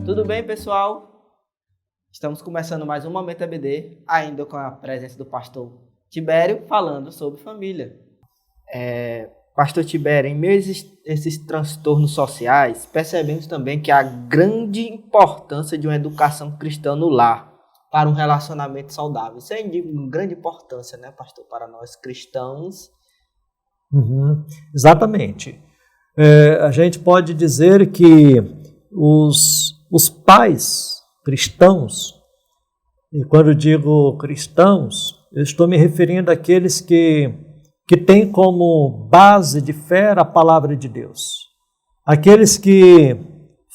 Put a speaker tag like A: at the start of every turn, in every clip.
A: Tudo bem, pessoal? Estamos começando mais um Momento EBD, ainda com a presença do pastor Tibério, falando sobre família. Pastor Tibério, em meio a esses transtornos sociais, percebemos também que há grande importância de uma educação cristã no lar, para um relacionamento saudável. Isso é de grande importância, né, pastor, para nós cristãos.
B: Exatamente. A gente pode dizer que os pais cristãos, e quando eu digo cristãos, eu estou me referindo àqueles que têm como base de fé a palavra de Deus. Aqueles que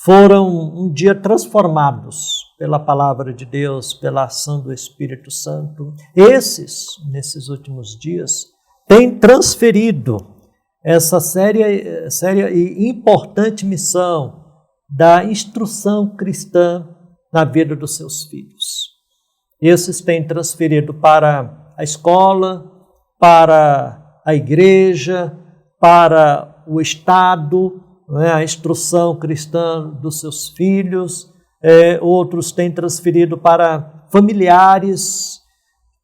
B: foram um dia transformados pela palavra de Deus, pela ação do Espírito Santo. Esses, nesses últimos dias, têm transferido essa séria e importante missão da instrução cristã na vida dos seus filhos. Esses têm transferido para a escola, para a igreja, para o Estado, a instrução cristã dos seus filhos. Outros têm transferido para familiares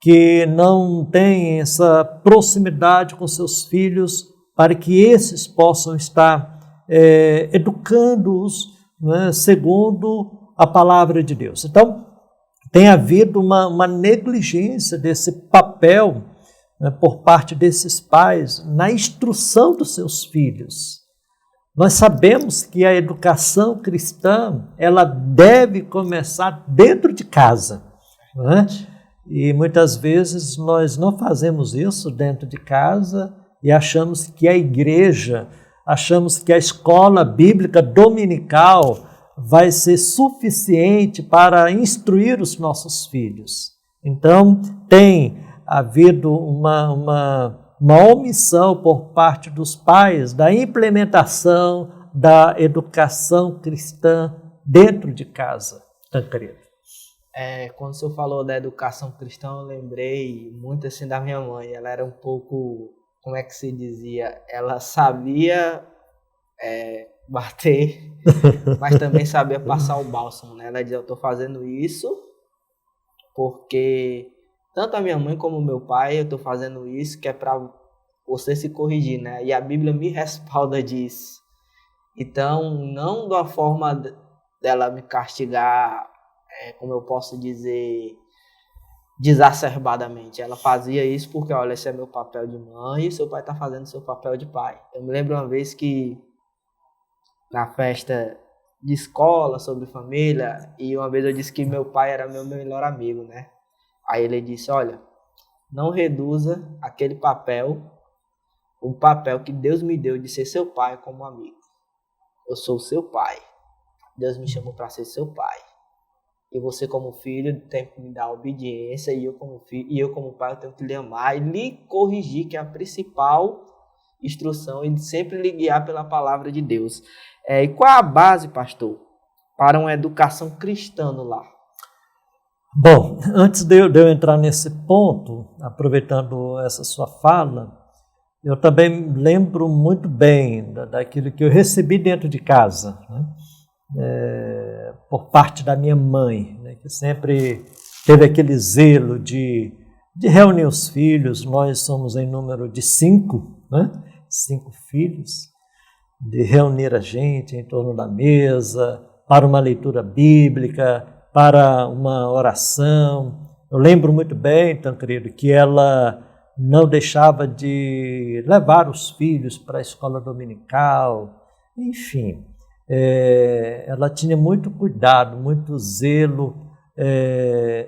B: que não têm essa proximidade com seus filhos, para que esses possam estar educando-os, segundo a palavra de Deus. Então, tem havido uma negligência desse papel por parte desses pais na instrução dos seus filhos. Nós sabemos que a educação cristã, ela deve começar dentro de casa, E muitas vezes nós não fazemos isso dentro de casa e achamos que a igreja, achamos que a escola bíblica dominical vai ser suficiente para instruir os nossos filhos. Então, tem havido uma omissão por parte dos pais da implementação da educação cristã dentro de casa. Tancredo.
A: Quando o senhor falou da educação cristã, eu lembrei muito assim da minha mãe. Ela era um pouco, como é que se dizia? Ela sabia bater, mas também sabia passar o bálsamo, né? Ela dizia, eu estou fazendo isso porque tanto a minha mãe como o meu pai, eu estou fazendo isso que é para você se corrigir, né? E a Bíblia me respalda disso. Então, não de uma forma dela me castigar, como eu posso dizer, desacerbadamente. Ela fazia isso porque, olha, esse é meu papel de mãe e seu pai está fazendo seu papel de pai. Eu me lembro uma vez que, na festa de escola, sobre família, e uma vez eu disse que meu pai era meu melhor amigo, né? Aí ele disse, olha, não reduza aquele papel, o papel que Deus me deu de ser seu pai como amigo. Eu sou seu pai. Deus me chamou para ser seu pai. E você como filho tem que me dar obediência, e eu como filho, e eu como pai eu tenho que lhe amar e lhe corrigir, que é a principal instrução, e sempre lhe guiar pela palavra de Deus. E qual é a base, pastor, para uma educação cristã no lar?
B: Bom, antes de eu entrar nesse ponto, aproveitando essa sua fala, eu também lembro muito bem daquilo que eu recebi dentro de casa, por parte da minha mãe, que sempre teve aquele zelo de reunir os filhos. Nós somos em número de 5, 5 filhos, de reunir a gente em torno da mesa, para uma leitura bíblica, para uma oração. Eu lembro muito bem, Tancredo, que ela não deixava de levar os filhos para a escola dominical, enfim. Ela tinha muito cuidado, muito zelo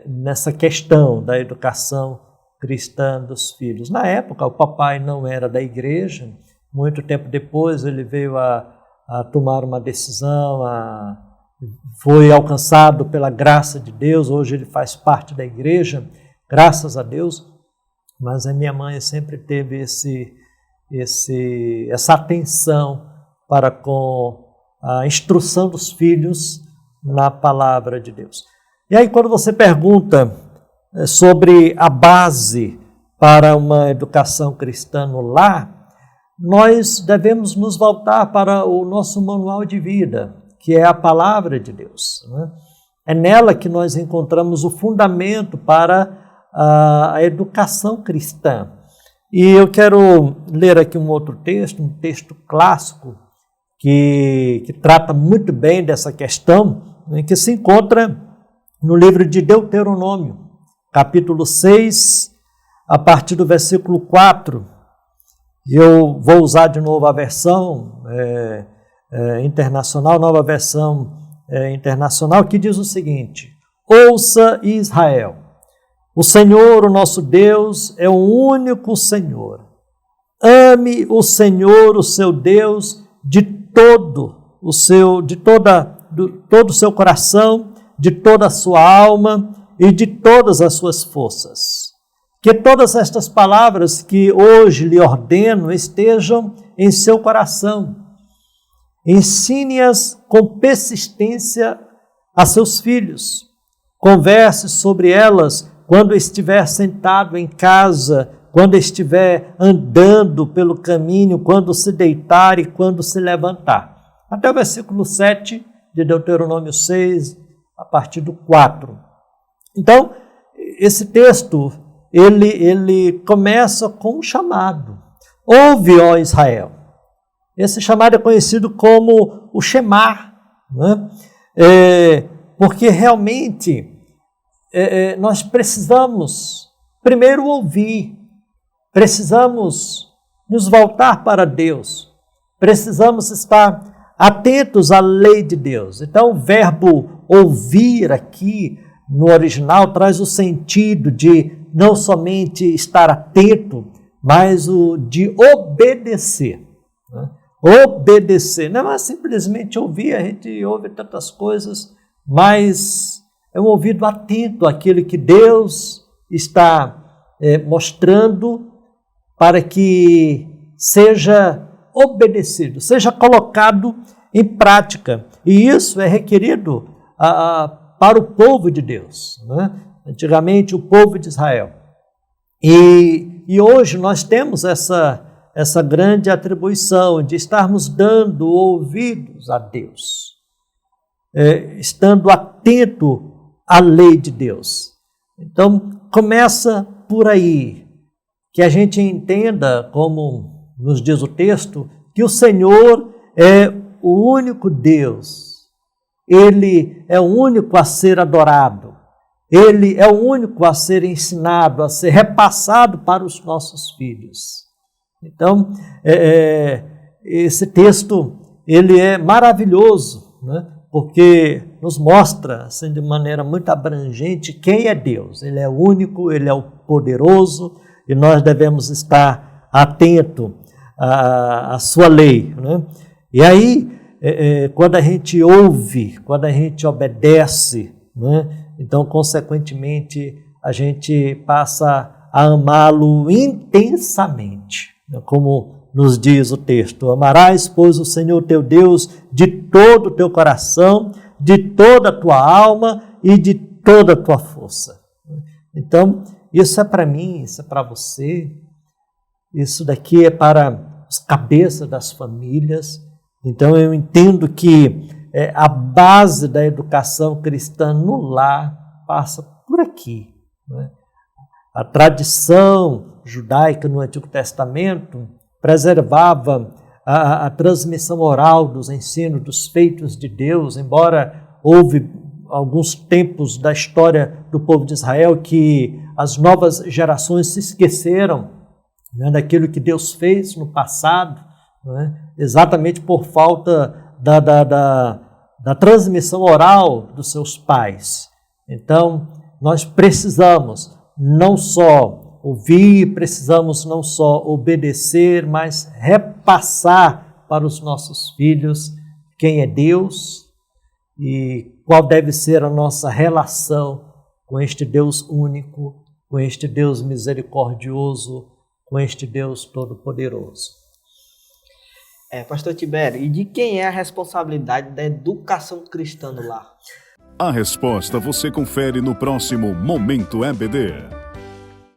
B: nessa questão da educação cristã dos filhos. Na época, o papai não era da igreja. Muito tempo depois, ele veio a tomar uma decisão, foi alcançado pela graça de Deus. Hoje ele faz parte da igreja, graças a Deus. Mas a minha mãe sempre teve essa atenção para com a instrução dos filhos na palavra de Deus. E aí, quando você pergunta sobre a base para uma educação cristã no lar, nós devemos nos voltar para o nosso manual de vida, que é a palavra de Deus, né? É nela que nós encontramos o fundamento para a educação cristã. E eu quero ler aqui um outro texto, um texto clássico, que trata muito bem dessa questão, né, que se encontra no livro de Deuteronômio, capítulo 6, a partir do versículo 4. Eu vou usar de novo a versão internacional, nova versão internacional, que diz o seguinte: ouça, Israel, o Senhor, o nosso Deus, é o único Senhor. Ame o Senhor, o seu Deus, de todo o seu coração, de toda a sua alma e de todas as suas forças. Que todas estas palavras que hoje lhe ordeno estejam em seu coração. Ensine-as com persistência a seus filhos. Converse sobre elas quando estiver sentado em casa, quando estiver andando pelo caminho, quando se deitar e quando se levantar. Até o versículo 7 de Deuteronômio 6, a partir do 4. Então, esse texto, ele começa com um chamado. Ouve, ó Israel. Esse chamado é conhecido como o Shemá, né? Porque realmente nós precisamos primeiro ouvir, precisamos nos voltar para Deus, precisamos estar atentos à lei de Deus. Então, o verbo ouvir aqui no original traz o sentido de não somente estar atento, mas o de obedecer, né? Obedecer, não é simplesmente ouvir, a gente ouve tantas coisas, mas é um ouvido atento àquilo que Deus está mostrando para que seja obedecido, seja colocado em prática. E isso é requerido para o povo de Deus, né? Antigamente o povo de Israel. E hoje nós temos essa grande atribuição de estarmos dando ouvidos a Deus, estando atento à lei de Deus. Então, começa por aí, que a gente entenda, como nos diz o texto, que o Senhor é o único Deus, Ele é o único a ser adorado, Ele é o único a ser ensinado, a ser repassado para os nossos filhos. Então, esse texto, ele é maravilhoso, né? Porque nos mostra, assim, de maneira muito abrangente, quem é Deus. Ele é o único, Ele é o poderoso, e nós devemos estar atentos à sua lei, né? E aí, quando a gente ouve, quando a gente obedece, né? Então, consequentemente, a gente passa a amá-lo intensamente, como nos diz o texto: amarás, pois, o Senhor teu Deus de todo o teu coração, de toda a tua alma e de toda a tua força. Então, isso é para mim, isso é para você, isso daqui é para os cabeças das famílias. Então, eu entendo que a base da educação cristã no lar passa por aqui, né? A tradição judaica no Antigo Testamento preservava a transmissão oral dos ensinos, dos feitos de Deus, embora houve alguns tempos da história do povo de Israel que as novas gerações se esqueceram, né, daquilo que Deus fez no passado, né, exatamente por falta da transmissão oral dos seus pais. Então, nós precisamos não só ouvir, precisamos não só obedecer, mas repassar para os nossos filhos quem é Deus e qual deve ser a nossa relação com este Deus único, com este Deus misericordioso, com este Deus todo-poderoso.
A: Pastor Tibério, e de quem é a responsabilidade da educação cristã no lar?
C: A resposta você confere no próximo Momento EBD.